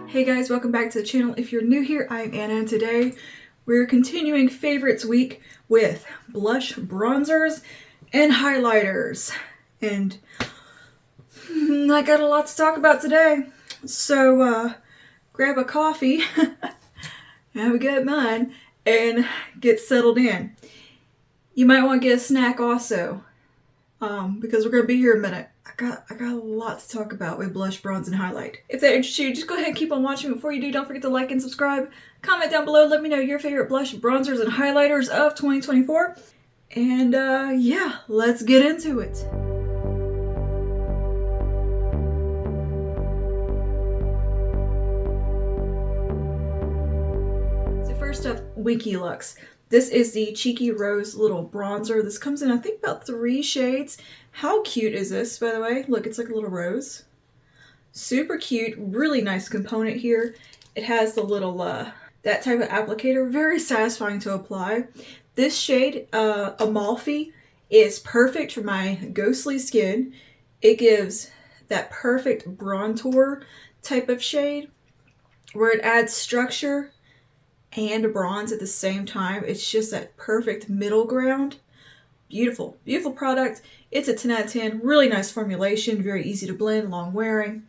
Hey guys, welcome back to the channel. If you're new here, I'm Anna, and today we're continuing favorites week with blush, bronzers, and highlighters. And I got a lot to talk about today. So grab a coffee, have a good mine, and get settled in. You might want to get a snack also, because we're going to be here a minute. I got a lot to talk about with blush, bronze, and highlight. If that interests you, just go ahead and keep on watching. Before you do, don't forget to like and subscribe. Comment down below. Let me know your favorite blush, bronzers, and highlighters of 2024. And yeah, let's get into it. So first up, Winky Lux. This is the Cheeky Rose little bronzer. This comes in, I think, about 3 shades. How cute is this, by the way? Look, it's like a little rose. Super cute, really nice component here. It has the little, that type of applicator, very satisfying to apply. This shade, Amalfi, is perfect for my ghostly skin. It gives that perfect bronzer type of shade where it adds structure and bronze at the same time. It's just that perfect middle ground. Beautiful, beautiful product. It's a 10 out of 10. Really nice formulation, very easy to blend, long wearing.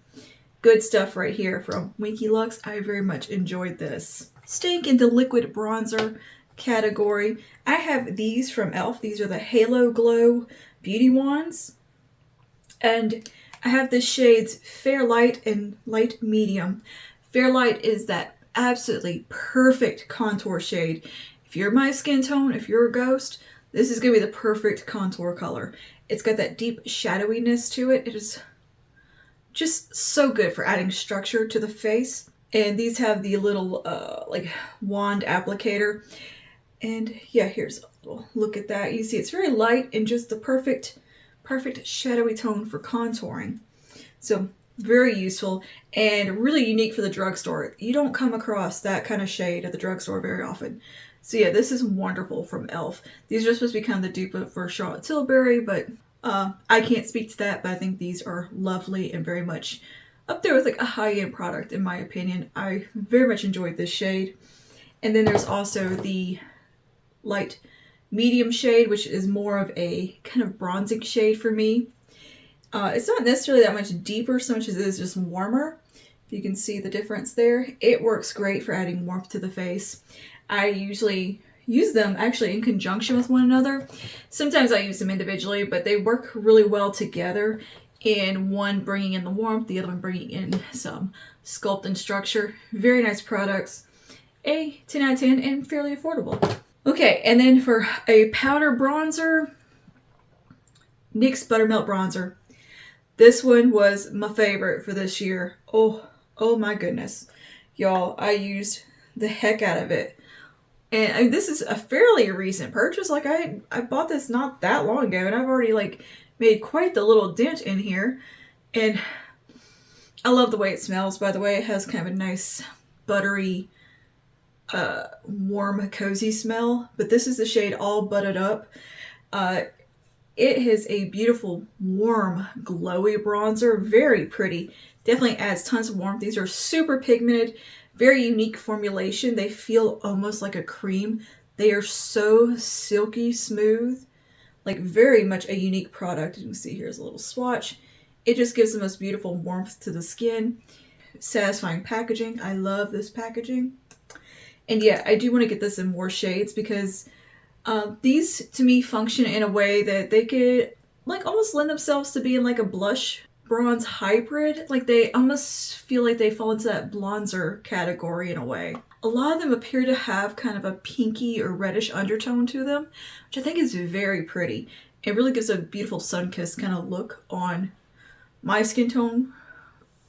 Good stuff right here from Winky Lux. I very much enjoyed this. Staying in the liquid bronzer category, I have these from e.l.f. These are the Halo Glow Beauty Wands. And I have the shades Fair Light and Light Medium. Fair Light is that absolutely perfect contour shade. If you're my skin tone, if you're a ghost, this is going to be the perfect contour color. It's got that deep shadowiness to it. It is just so good for adding structure to the face. And these have the little like wand applicator. And yeah, here's a little look at that. You see it's very light and just the perfect shadowy tone for contouring. So very useful and really unique for the drugstore. You don't come across that kind of shade at the drugstore very often. So yeah, this is wonderful from e.l.f. These are supposed to be kind of the dupe for Charlotte Tilbury, but I can't speak to that, but I think these are lovely and very much up there with like a high-end product in my opinion. I very much enjoyed this shade. And then there's also the light medium shade, which is more of a kind of bronzing shade for me. It's not necessarily that much deeper so much as it is just warmer. If you can see the difference there. It works great for adding warmth to the face. I usually use them actually in conjunction with one another. Sometimes I use them individually, but they work really well together, in one bringing in the warmth, the other one bringing in some sculpt and structure. Very nice products. A 10 out of 10 and fairly affordable. Okay, and then for a powder bronzer, NYX Buttermelt Bronzer. This one was my favorite for this year. Oh my goodness. Y'all, I used the heck out of it. And I mean, this is a fairly recent purchase. Like I bought this not that long ago and I've already like made quite the little dent in here. And I love the way it smells, by the way. It has kind of a nice buttery, warm, cozy smell. But this is the shade All Buttered Up. It has a beautiful, warm, glowy bronzer. Very pretty. Definitely adds tons of warmth. These are super pigmented, very unique formulation. They feel almost like a cream. They are so silky smooth. Like very much a unique product. You can see here's a little swatch. It just gives the most beautiful warmth to the skin. Satisfying packaging. I love this packaging. And yeah, I do want to get this in more shades because these to me function in a way that they could like almost lend themselves to being like a blush bronze hybrid. Like they almost feel like they fall into that bronzer category in a way. A lot of them appear to have kind of a pinky or reddish undertone to them, which I think is very pretty. It really gives a beautiful sun-kissed kind of look on my skin tone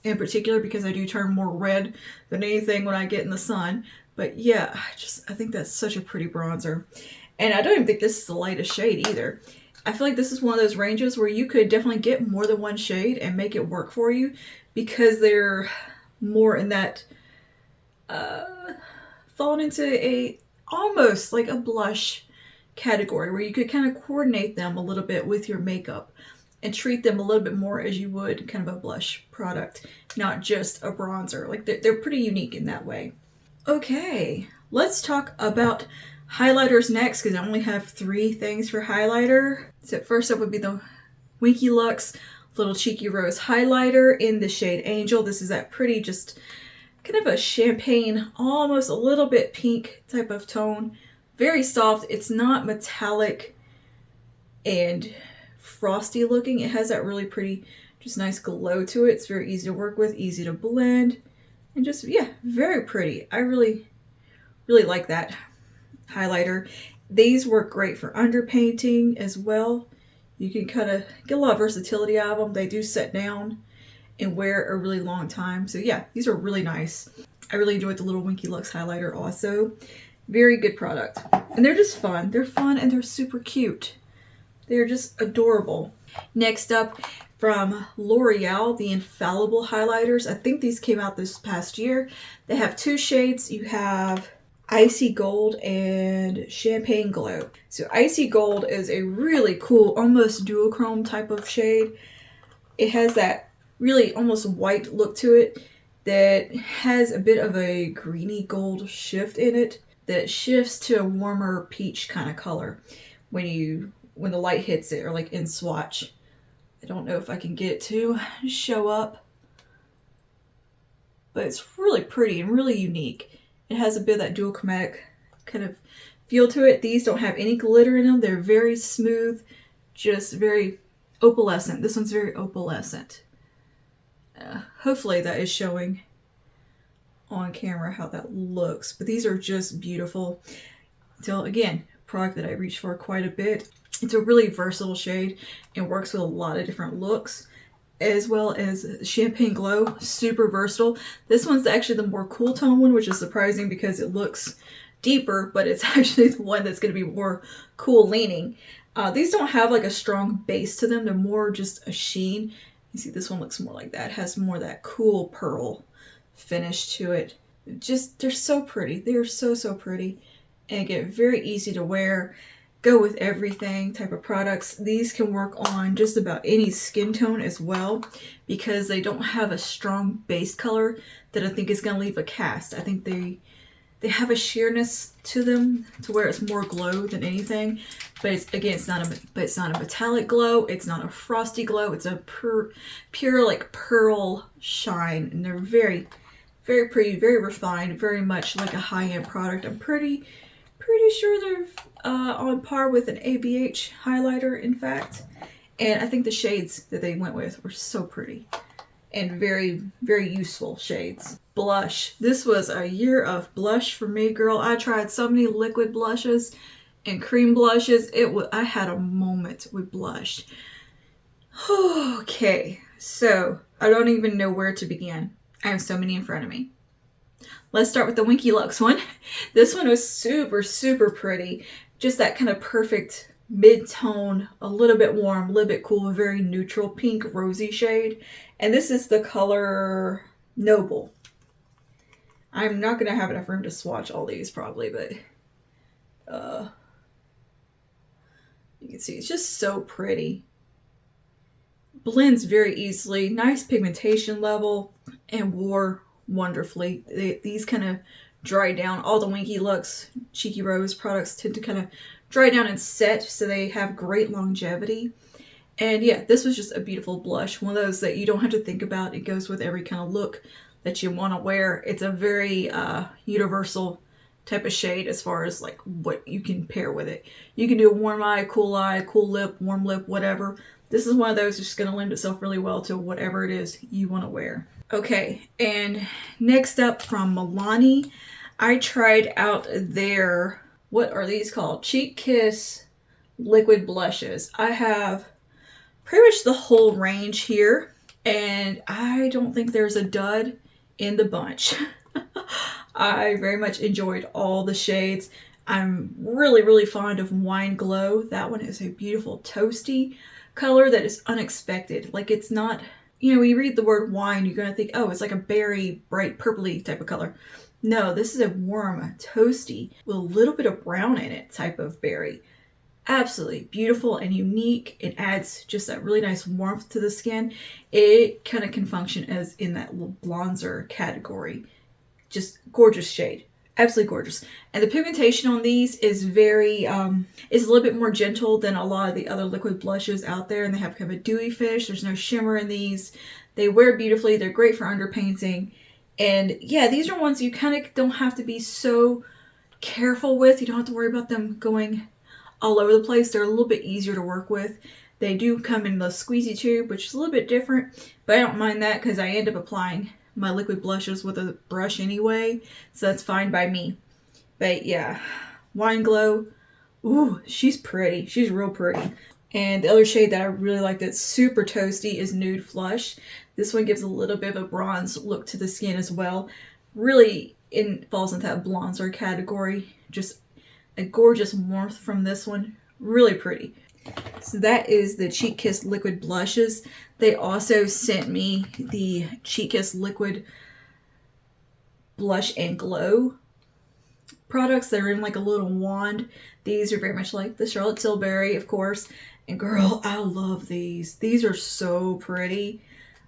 in particular, because I do turn more red than anything when I get in the sun. But yeah, I think that's such a pretty bronzer. And I don't even think this is the lightest shade either. I feel like this is one of those ranges where you could definitely get more than one shade and make it work for you, because they're more in that falling into a almost like a blush category where you could kind of coordinate them a little bit with your makeup. and treat them a little bit more as you would kind of a blush product, not just a bronzer. Like they're pretty unique in that way. Okay, let's talk about highlighters next, because I only have 3 things for highlighter. So first up would be the Winky Lux Little Cheeky Rose highlighter in the shade Angel. This is that pretty, just kind of a champagne, almost a little bit pink type of tone. Very soft. It's not metallic and frosty looking. It has that really pretty, just nice glow to it. It's very easy to work with, easy to blend, and just, yeah, very pretty. I really like that highlighter. These work great for underpainting as well. You can kind of get a lot of versatility out of them. They do set down and wear a really long time. So yeah, these are really nice. I really enjoyed the little Winky Lux highlighter also. Very good product. And they're just fun. They're fun and they're super cute. They're just adorable. Next up, from L'Oreal, the Infallible highlighters. I think these came out this past year. They have 2 shades. You have Icy Gold and Champagne Glow. So Icy Gold is a really cool, almost duochrome type of shade. It has that really almost white look to it that has a bit of a greeny gold shift in it that shifts to a warmer peach kind of color when the light hits it, or like in swatch. I don't know if I can get it to show up, but it's really pretty and really unique. It has a bit of that dual chromatic kind of feel to it. These don't have any glitter in them. They're very smooth, just very opalescent. This one's very opalescent. Hopefully that is showing on camera how that looks, but these are just beautiful. So again, product that I reach for quite a bit. It's a really versatile shade and works with a lot of different looks, as well as Champagne Glow, super versatile. This one's actually the more cool tone one, which is surprising because it looks deeper, but it's actually the one that's going to be more cool leaning. These don't have like a strong base to them. They're more just a sheen. You see this one looks more like that. It has more of that cool pearl finish to it. Just, they're so pretty. They are so pretty. And again, very easy to wear. Go with everything type of products. These can work on just about any skin tone as well, because they don't have a strong base color that I think is going to leave a cast. I think they have a sheerness to them to where it's more glow than anything. But it's, again, it's not a metallic glow. It's not a frosty glow. It's a pure like pearl shine, and they're very pretty, very refined, very much like a high-end product. I'm pretty sure they're on par with an ABH highlighter, in fact. And I think the shades that they went with were so pretty and very useful shades. Blush. This was a year of blush for me, girl. I tried so many liquid blushes and cream blushes. I had a moment with blush. Okay, so I don't even know where to begin. I have so many in front of me. Let's start with the Winky Lux one. This one was super pretty. Just that kind of perfect mid-tone, a little bit warm, a little bit cool, very neutral pink rosy shade. And this is the color Noble. I'm not going to have enough room to swatch all these probably, but you can see it's just so pretty. Blends very easily, nice pigmentation level, and wore wonderfully. These kind of dry down. All the Winky Lux Cheeky Rose products tend to kind of dry down and set, so they have great longevity. And yeah, this was just a beautiful blush. One of those that you don't have to think about. It goes with every kind of look that you want to wear. It's a very universal type of shade as far as like what you can pair with it. You can do a warm eye, cool lip, warm lip, whatever. This is one of those that's just going to lend itself really well to whatever it is you want to wear. Okay, and next up from Milani, I tried out their, what are these called? Cheek Kiss liquid blushes. I have pretty much the whole range here, and I don't think there's a dud in the bunch. I very much enjoyed all the shades. I'm really fond of Wine Glow. That one is a beautiful toasty color that is unexpected. Like, it's not, you know, when you read the word wine, you're gonna think, oh, it's like a berry, bright purpley type of color. No, this is a warm, toasty, with a little bit of brown in it type of berry. absolutely beautiful and unique. It adds just that really nice warmth to the skin. It kind of can function as in that little bronzer category. Just gorgeous shade. Absolutely gorgeous. And the pigmentation on these is very, is a little bit more gentle than a lot of the other liquid blushes out there. And they have kind of a dewy finish. There's no shimmer in these. They wear beautifully. They're great for underpainting. And yeah, these are ones you kind of don't have to be so careful with. You don't have to worry about them going all over the place. They're a little bit easier to work with. They do come in the squeezy tube, which is a little bit different, but I don't mind that because I end up applying my liquid blushes with a brush anyway, so that's fine by me. But yeah, Wine Glow, ooh, she's pretty. She's real pretty. And the other shade that I really like that's super toasty is Nude Flush. This one gives a little bit of a bronze look to the skin as well. Really falls into that bronzer category. Just a gorgeous warmth from this one. Really pretty. So that is the Cheek Kiss liquid blushes. They also sent me the Cheek Kiss liquid blush and glow products. They're in like a little wand. These are very much like the Charlotte Tilbury, of course. And girl, I love these. These are so pretty.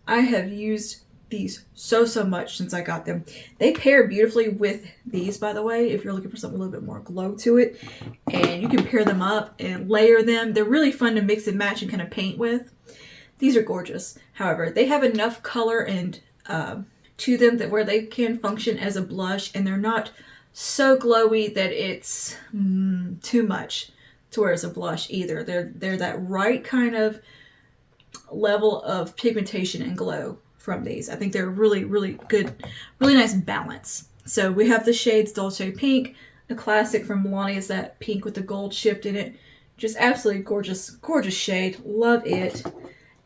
I have used these so much since I got them. They pair beautifully with these, by the way, if you're looking for something a little bit more glow to it. And you can pair them up and layer them. They're really fun to mix and match and kind of paint with. These are gorgeous. However, they have enough color and to them that where they can function as a blush, and they're not so glowy that it's too much to wear as a blush either. They're that right kind of level of pigmentation and glow from these. I think they're really good, really nice balance. So we have the shades Dolce Pink. A classic from Milani is that pink with the gold shift in it. Just absolutely gorgeous shade. Love it.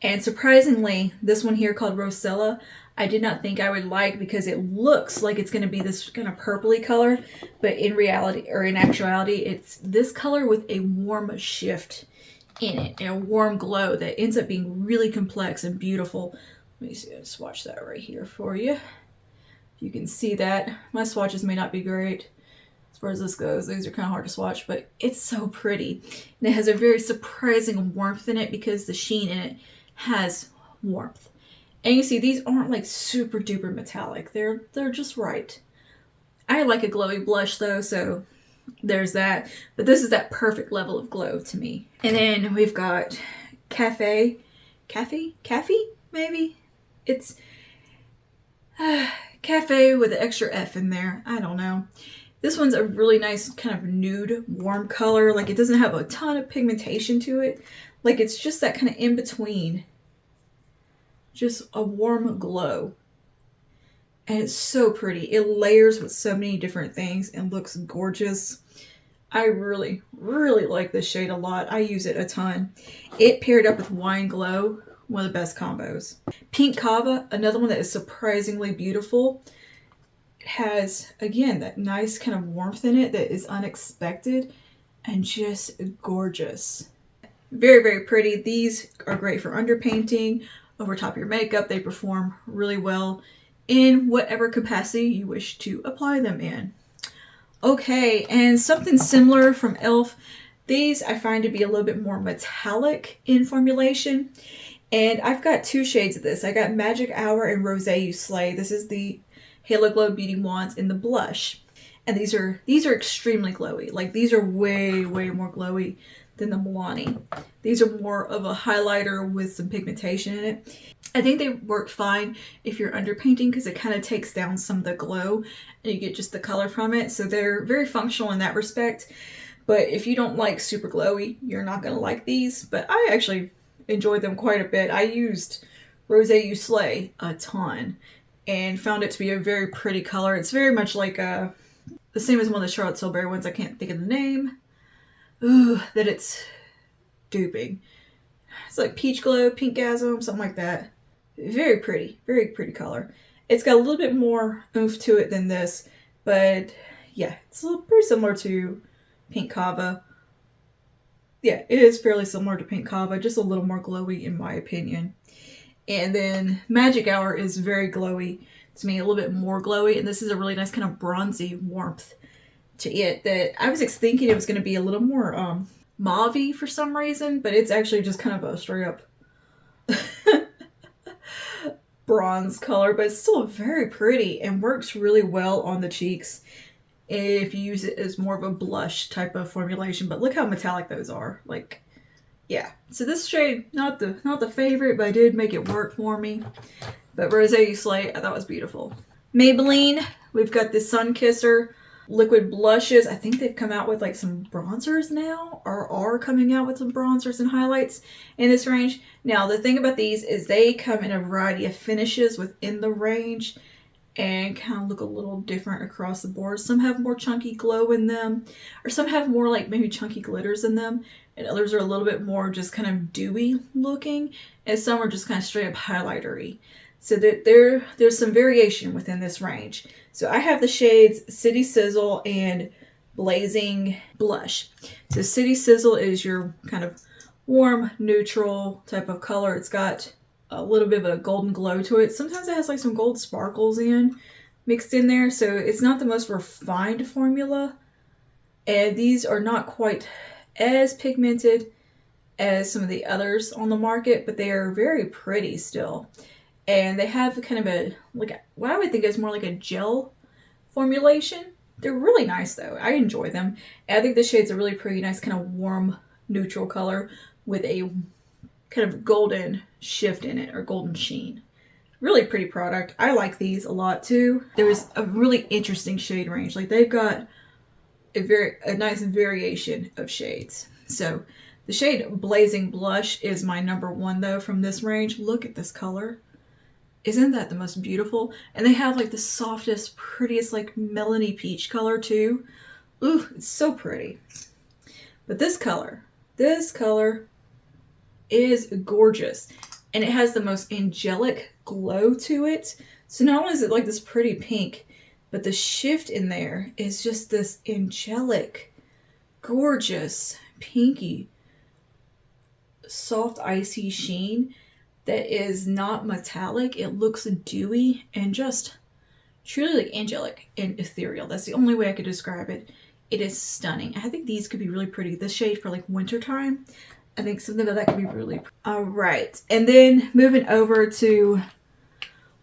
And surprisingly, this one here called Rosella, I did not think I would like because it looks like it's going to be this kind of purpley color, but in reality, or in actuality, it's this color with a warm shift in it and a warm glow that ends up being really complex and beautiful. Let me see, I'll swatch that right here for you. You can see that. My swatches may not be great as far as this goes. These are kind of hard to swatch, but it's so pretty. And it has a very surprising warmth in it because the sheen in it has warmth. And you see, these aren't like super duper metallic. They're just right. I like a glowy blush though, so there's that. But this is that perfect level of glow to me. And then we've got Cafe, maybe? It's Cafe with an extra F in there. I don't know. This one's a really nice kind of nude, warm color. Like, it doesn't have a ton of pigmentation to it. Like, it's just that kind of in between. Just a warm glow. And it's so pretty. It layers with so many different things and looks gorgeous. I really like this shade a lot. I use it a ton. It paired up with Wine Glow, one of the best combos. Pink Kava, another one that is surprisingly beautiful. It has, again, that nice kind of warmth in it that is unexpected and just gorgeous. Very pretty. These are great for underpainting, over top of your makeup. They perform really well in whatever capacity you wish to apply them in. Okay, and something similar from e.l.f. These I find to be a little bit more metallic in formulation. And I've got two shades of this. I got Magic Hour and Rose You Slay. This is the Halo Glow Beauty Wands in the blush. And these are extremely glowy. Like, these are way more glowy than the Milani. These are more of a highlighter with some pigmentation in it. I think they work fine if you're underpainting because it kind of takes down some of the glow and you get just the color from it. So they're very functional in that respect. But if you don't like super glowy, you're not going to like these. But I actually enjoyed them quite a bit. I used Rose You Slay a ton and found it to be a very pretty color. It's very much like the same as one of the Charlotte Tilbury ones. I can't think of the name. Ooh, that it's duping. It's like Peach Glow, Pinkgasm, something like that. Very pretty color. It's got a little bit more oomph to it than this, but yeah, it's pretty similar to Pink Kava. Yeah, it is fairly similar to Pink Kava, just a little more glowy in my opinion. And then Magic Hour is very glowy to me, a little bit more glowy, and this is a really nice kind of bronzy warmth to it that I was thinking it was going to be a little more mauve-y for some reason, but it's actually just kind of a straight up bronze color, but it's still very pretty and works really well on the cheeks if you use it as more of a blush type of formulation. But look how metallic those are. Like, yeah. So this shade, not the favorite, but I did make it work for me. But Rosé Slay, I thought was beautiful. Maybelline, we've got the Sun Kisser liquid blushes. I think they've come out with like some bronzers now, or are coming out with some bronzers and highlights in this range. Now, the thing about these is they come in a variety of finishes within the range and kind of look a little different across the board. Some have more chunky glow in them, or some have more like maybe chunky glitters in them, and others are a little bit more just kind of dewy looking, and some are just kind of straight up highlightery. So there's some variation within this range. So I have the shades City Sizzle and Blazing Blush. So City Sizzle is your kind of warm, neutral type of color. It's got a little bit of a golden glow to it. Sometimes it has like some gold sparkles mixed in there. So it's not the most refined formula. And these are not quite as pigmented as some of the others on the market, but they are very pretty still. And they have kind of a, like, what I would think is more like a gel formulation. They're really nice though. I enjoy them. And I think this shade's a really pretty nice kind of warm neutral color with a kind of golden shift in it, or golden sheen. Really pretty product. I like these a lot too. There's a really interesting shade range. Like, they've got a nice variation of shades. So the shade Blazing Blush is my number one though from this range. Look at this color. Isn't that the most beautiful? And they have like the softest, prettiest, like melony peach color too. Ooh, it's so pretty. But this color is gorgeous. And it has the most angelic glow to it. So not only is it like this pretty pink, but the shift in there is just this angelic, gorgeous, pinky, soft, icy sheen that is not metallic. It looks dewy and just truly like angelic and ethereal. That's the only way I could describe it. It is stunning. I think these could be really pretty. This shade for like wintertime, I think something like that could be really pretty. All right, and then moving over to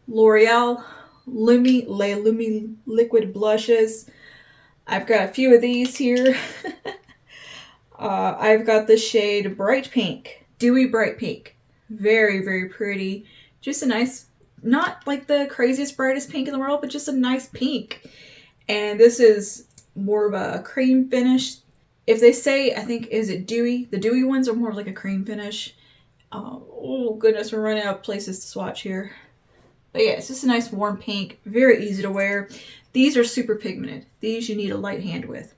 L'Oreal Lumi liquid blushes. I've got a few of these here. I've got the shade Bright Pink, Dewy Bright Pink. Very, very pretty. Just a nice, not like the craziest, brightest pink in the world, but just a nice pink. And this is more of a cream finish. If they say, I think, is it dewy? The dewy ones are more like a cream finish. Oh goodness, we're running out of places to swatch here. But yeah, it's just a nice warm pink. Very easy to wear. These are super pigmented. These you need a light hand with.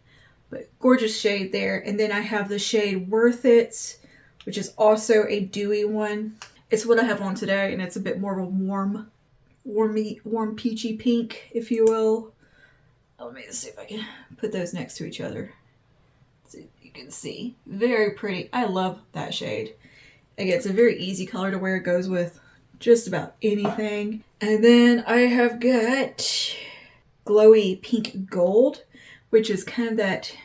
But gorgeous shade there. And then I have the shade Worth It, which is also a dewy one. It's what I have on today, and it's a bit more of a warm peachy pink, if you will. Let me see if I can put those next to each other so you can see. Very pretty. I love that shade. Again, it's a very easy color to wear. It goes with just about anything. And then I have got Glowy Pink Gold, which is kind of that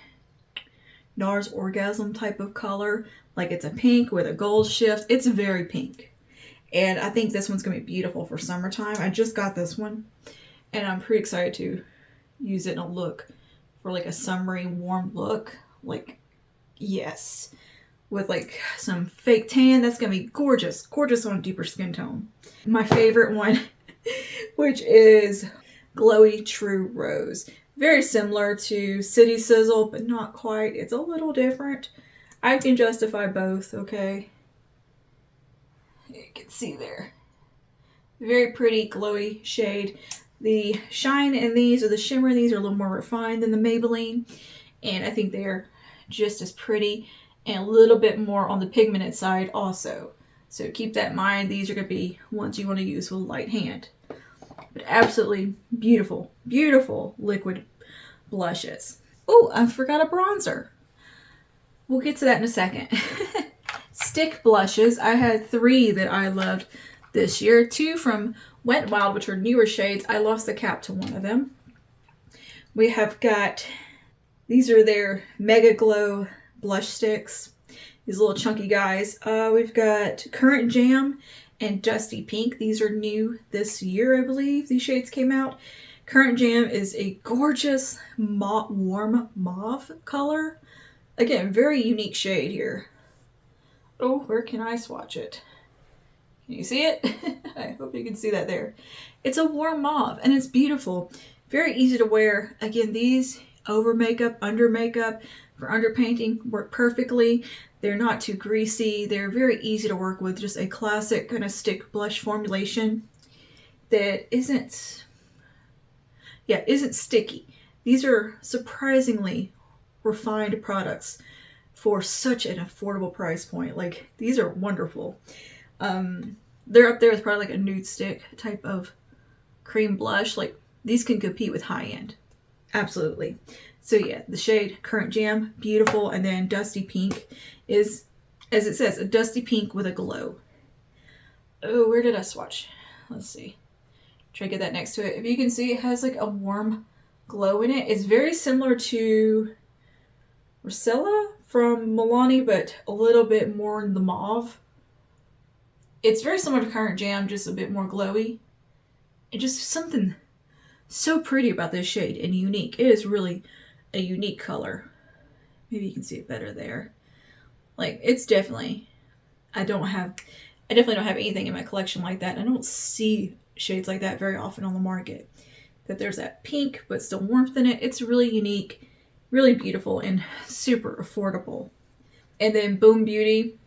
NARS Orgasm type of color. Like, it's a pink with a gold shift. It's very pink. And I think this one's going to be beautiful for summertime. I just got this one, and I'm pretty excited to use it in a look for like a summery warm look. Like, yes. With like some fake tan. That's going to be gorgeous. Gorgeous on a deeper skin tone. My favorite one, which is Glowy True Rose. Very similar to City Sizzle, but not quite. It's a little different. I can justify both, okay? You can see there. Very pretty, glowy shade. The shine in these, or the shimmer in these, are a little more refined than the Maybelline. And I think they're just as pretty and a little bit more on the pigmented side also. So keep that in mind. These are going to be ones you want to use with a light hand. But absolutely beautiful, beautiful liquid blushes. Oh, I forgot a bronzer. We'll get to that in a second. Stick blushes. I had 3 that I loved this year. 2 from Wet n Wild, which are newer shades. I lost the cap to one of them. We have got, these are their Mega Glow blush sticks. These little chunky guys. We've got Current Jam and Dusty Pink. These are new this year, I believe. These shades came out. Current Jam is a gorgeous warm mauve color. Again, very unique shade here. Oh, where can I swatch it? Can you see it? I hope you can see that there. It's a warm mauve and it's beautiful. Very easy to wear. Again, these over makeup, under makeup, for underpainting work perfectly. They're not too greasy. They're very easy to work with. Just a classic kind of stick blush formulation that isn't sticky. These are surprisingly refined products for such an affordable price point. Like, these are wonderful. They're up there with probably like a nude stick type of cream blush. Like, these can compete with high end. Absolutely. So yeah, the shade Current Jam, beautiful. And then Dusty Pink is, as it says, a dusty pink with a glow. Oh, where did I swatch? Let's see. Try to get that next to it. If you can see, it has like a warm glow in it. It's very similar to Rosella from Milani, but a little bit more in the mauve. It's very similar to Current Jam, just a bit more glowy. And just something so pretty about this shade and unique. It is really a unique color. Maybe you can see it better there. Like, it's definitely, I definitely don't have anything in my collection like that. I don't see shades like that very often on the market. That there's that pink, but still warmth in it. It's really unique, really beautiful, and super affordable. And then Boom Beauty.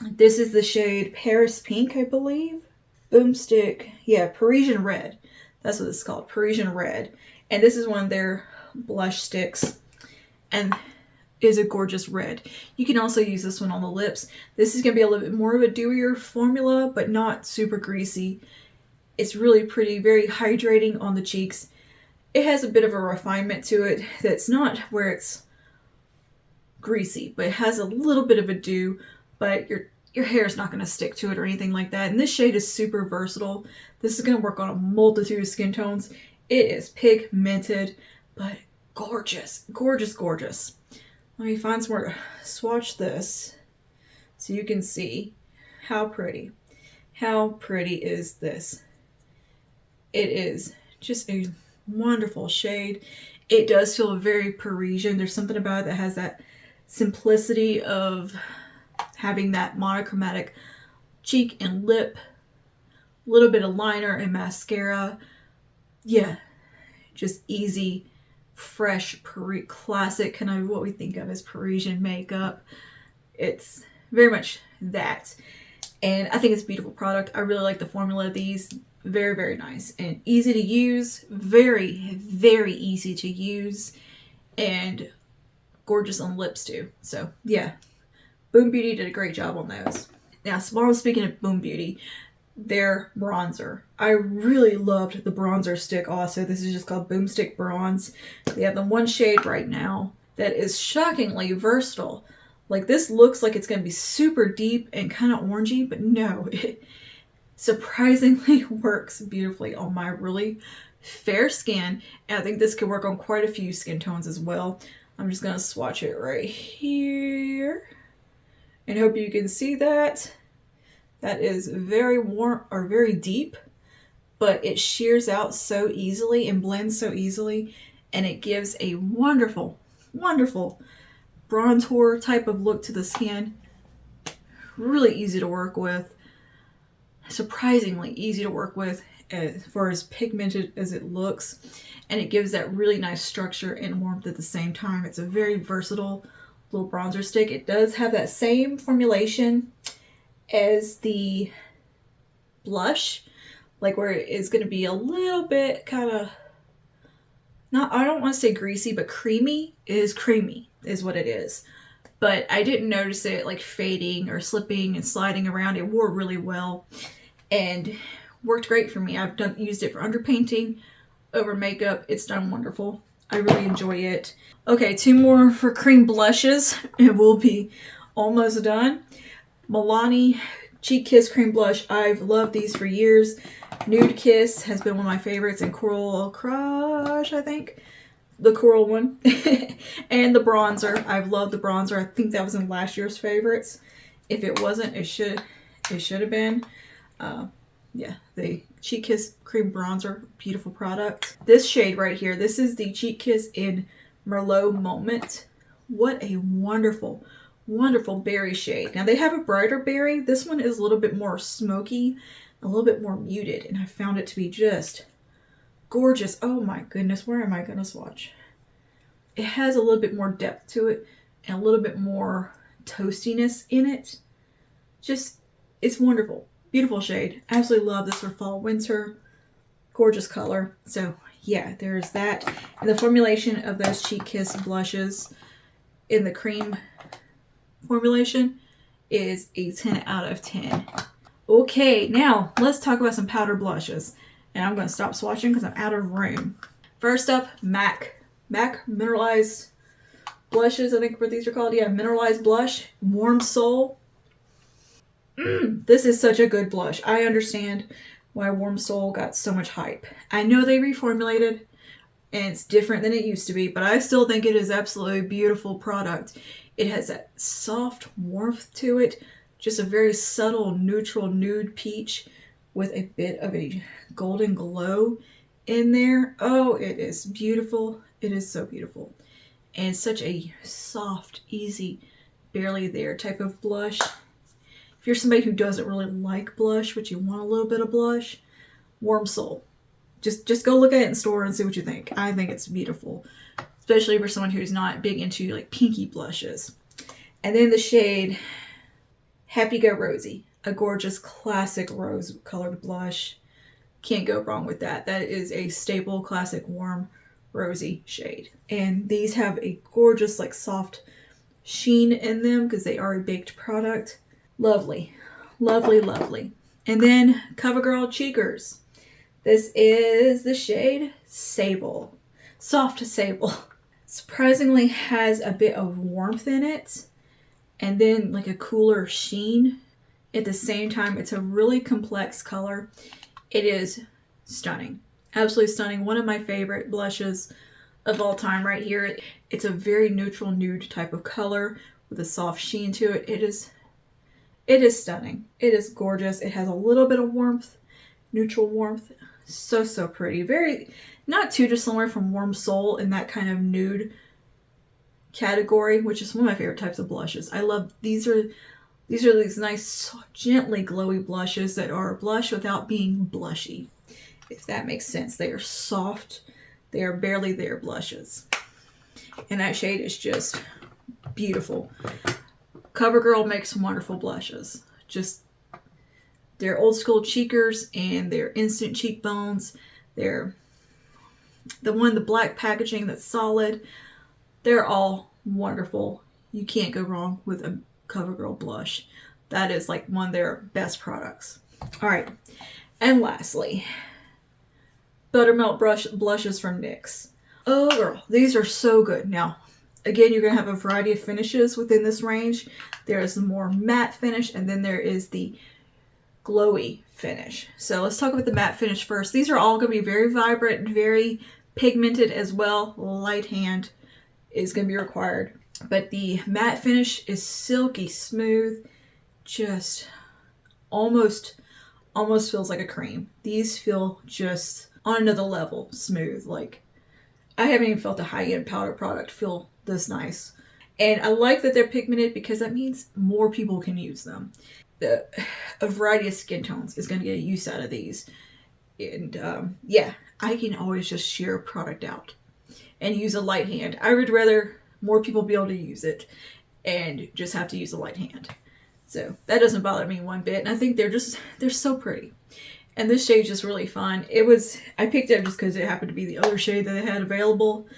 This is the shade Paris Pink, I believe. Boomstick, yeah, Parisian Red. That's what it's called, Parisian Red. And this is one of their blush sticks. And is a gorgeous red. You can also use this one on the lips. This is going to be a little bit more of a dewier formula, but not super greasy. It's really pretty, very hydrating on the cheeks. It has a bit of a refinement to it that's not where it's greasy, but it has a little bit of a dew, but your hair is not going to stick to it or anything like that. And this shade is super versatile. This is going to work on a multitude of skin tones. It is pigmented, but gorgeous, gorgeous, gorgeous. Let me find somewhere to swatch this so you can see how pretty. How pretty is this? It is just a wonderful shade. It does feel very Parisian. There's something about it that has that simplicity of having that monochromatic cheek and lip, a little bit of liner and mascara. Yeah, just easy, fresh, classic, kind of what we think of as Parisian makeup. It's very much that. And I think it's a beautiful product. I really like the formula of these. Very, very nice and easy to use. Very, very easy to use. And gorgeous on lips too. So yeah, Boom Beauty did a great job on those. Now, speaking of Boom Beauty, their bronzer. I really loved the bronzer stick also. This is just called Boomstick Bronze. They have the one shade right now that is shockingly versatile. Like, this looks like it's going to be super deep and kind of orangey, but no, it surprisingly works beautifully on my really fair skin. And I think this could work on quite a few skin tones as well. I'm just going to swatch it right here and hope you can see that. That is very warm or very deep, but it shears out so easily and blends so easily, and it gives a wonderful, wonderful bronzer type of look to the skin. Really easy to work with. Surprisingly easy to work with as far as pigmented as it looks, and it gives that really nice structure and warmth at the same time. It's a very versatile little bronzer stick. It does have that same formulation as the blush, like where it is going to be a little bit kind of, not, I don't want to say greasy, but creamy. It is creamy is what it is. But I didn't notice it like fading or slipping and sliding around. It wore really well and worked great for me. I've used it for underpainting, over makeup. It's done wonderful. I really enjoy it. Okay, 2 more for cream blushes and we'll be almost done. Milani Cheek Kiss Cream Blush. I've loved these for years. Nude Kiss has been one of my favorites, and Coral Crush, I think. the coral one. And the bronzer. I've loved the bronzer. I think that was in last year's favorites. If it wasn't, it should have been. Yeah, the Cheek Kiss Cream Bronzer, beautiful product. This shade right here, this is the Cheek Kiss in Merlot Moment. What a wonderful, wonderful berry shade. Now they have a brighter berry. This one is a little bit more smoky, a little bit more muted, and I found it to be just gorgeous. Oh my goodness, where am I gonna swatch? It has a little bit more depth to it and a little bit more toastiness in it. Just, it's wonderful. Beautiful shade. Absolutely love this for fall, winter. Gorgeous color. So yeah, there's that. And the formulation of those Cheek Kiss blushes in the cream formulation is a 10 out of 10. Okay, now let's talk about some powder blushes. And I'm going to stop swatching because I'm out of room. First up, MAC Mineralized Blushes, I think what these are called. Yeah, Mineralized Blush. Warm Soul. This is such a good blush. I understand why Warm Soul got so much hype. I know they reformulated and it's different than it used to be, but I still think it is absolutely a beautiful product. It has that soft warmth to it, just a very subtle neutral nude peach with a bit of a golden glow in there. Oh, it is beautiful. It is so beautiful. And such a soft, easy, barely there type of blush. If you're somebody who doesn't really like blush, but you want a little bit of blush, Warm Soul. Just go look at it in store and see what you think. I think it's beautiful, especially for someone who's not big into like pinky blushes. And then the shade Happy Go Rosy, a gorgeous classic rose colored blush. Can't go wrong with that. That is a staple classic warm rosy shade. And these have a gorgeous like soft sheen in them because they are a baked product. Lovely, lovely, lovely. And then CoverGirl Cheekers. This is the shade Sable, Soft Sable. Surprisingly has a bit of warmth in it and then like a cooler sheen at the same time. It's a really complex color. It is stunning, absolutely stunning. One of my favorite blushes of all time right here. It's a very neutral nude type of color with a soft sheen to it. It is stunning. It is gorgeous. It has a little bit of warmth, neutral warmth. So pretty. Very, not too dissimilar from Warm Soul in that kind of nude category, which is one of my favorite types of blushes. I love, these are these nice, gently glowy blushes that are a blush without being blushy, if that makes sense. They are soft. They are barely there blushes. And that shade is just beautiful. CoverGirl makes wonderful blushes. Just, they're old school cheekers and they're instant cheekbones. They're the black packaging that's solid. They're all wonderful. You can't go wrong with a CoverGirl blush. That is like one of their best products. All right. And lastly, Buttermelt blushes from NYX. Oh girl, these are so good. Now, again, you're going to have a variety of finishes within this range. There is the more matte finish, and then there is the glowy finish. So let's talk about the matte finish first. These are all going to be very vibrant, very pigmented as well. Light hand is going to be required. But the matte finish is silky smooth, just almost feels like a cream. These feel just on another level smooth. Like, I haven't even felt a high-end powder product feel this nice. And I like that they're pigmented because that means more people can use them. A variety of skin tones is going to get use out of these. And yeah, I can always just share a product out and use a light hand. I would rather more people be able to use it and just have to use a light hand. So that doesn't bother me one bit. And I think they're so pretty. And this shade's just really fun. I picked it up just because it happened to be the other shade that they had available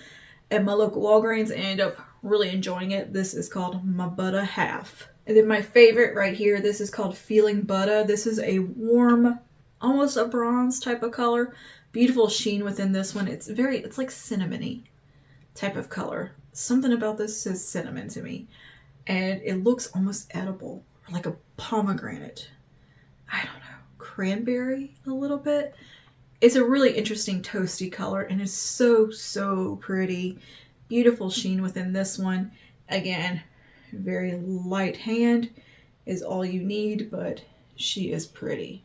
at my local Walgreens and ended up really enjoying it. This is called My Butta Half. And then my favorite right here, this is called Feeling Butta. This is a warm, almost a bronze type of color. Beautiful sheen within this one. It's like cinnamony type of color. Something about this says cinnamon to me. And it looks almost edible, like a pomegranate. I don't know, cranberry a little bit. It's a really interesting toasty color and it's so, so pretty. Beautiful sheen within this one. Again, very light hand is all you need, but she is pretty.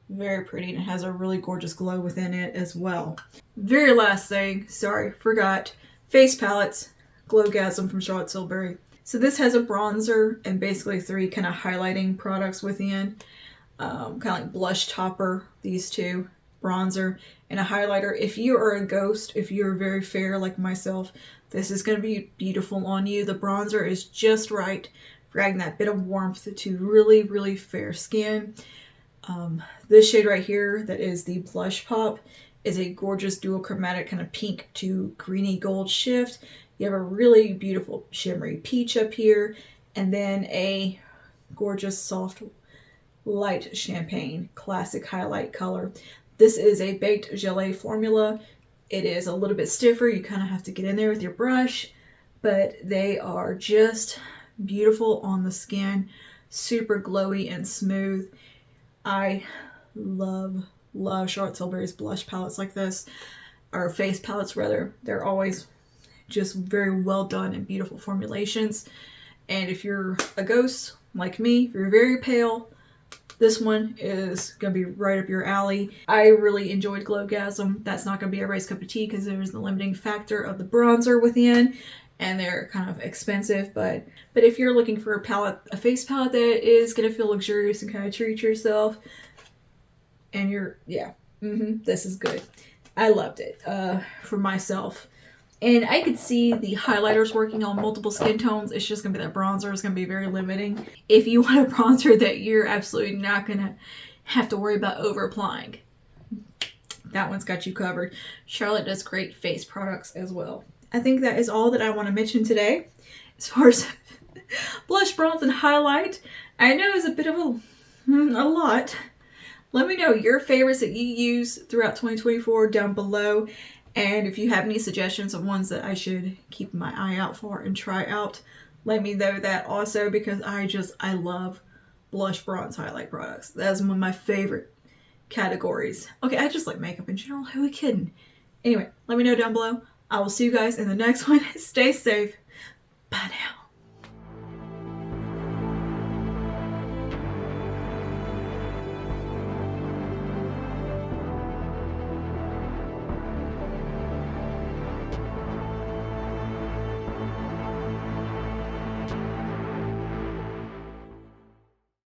Very pretty, and it has a really gorgeous glow within it as well. Very last thing, sorry, forgot. Face palettes, Glowgasm from Charlotte Tilbury. So this has a bronzer and basically 3 kind of highlighting products within. Kind of like blush topper, these 2, bronzer, and a highlighter. If you are a ghost, if you're very fair like myself, this is going to be beautiful on you. The bronzer is just right for adding that bit of warmth to really, really fair skin. This shade right here, that is the Blush Pop, is a gorgeous dual chromatic kind of pink to greeny gold shift. You have a really beautiful shimmery peach up here, and then a gorgeous soft light champagne classic highlight color. This is a baked gelée formula. It is a little bit stiffer. You kind of have to get in there with your brush, but they are just beautiful on the skin, super glowy and smooth. I love Charlotte Tilbury's blush palettes like this, or face palettes rather. They're always just very well done and beautiful formulations. And if you're a ghost like me, if you're very pale, this one is going to be right up your alley. I really enjoyed Glowgasm. That's not going to be everybody's cup of tea because there's the limiting factor of the bronzer within, and they're kind of expensive. But if you're looking for a face palette that is going to feel luxurious and kind of treat yourself, and this is good. I loved it for myself. And I could see the highlighters working on multiple skin tones. It's just going to be that bronzer is going to be very limiting. If you want a bronzer that you're absolutely not going to have to worry about over applying, that one's got you covered. Charlotte does great face products as well. I think that is all that I want to mention today. As far as blush, bronze, and highlight, I know it's a bit of a lot. Let me know your favorites that you use throughout 2024 down below. And if you have any suggestions of ones that I should keep my eye out for and try out, let me know that also, because I love blush, bronze, highlight products. That's one of my favorite categories. Okay, I just like makeup in general. Who are we kidding? Anyway, let me know down below. I will see you guys in the next one. Stay safe. Bye now.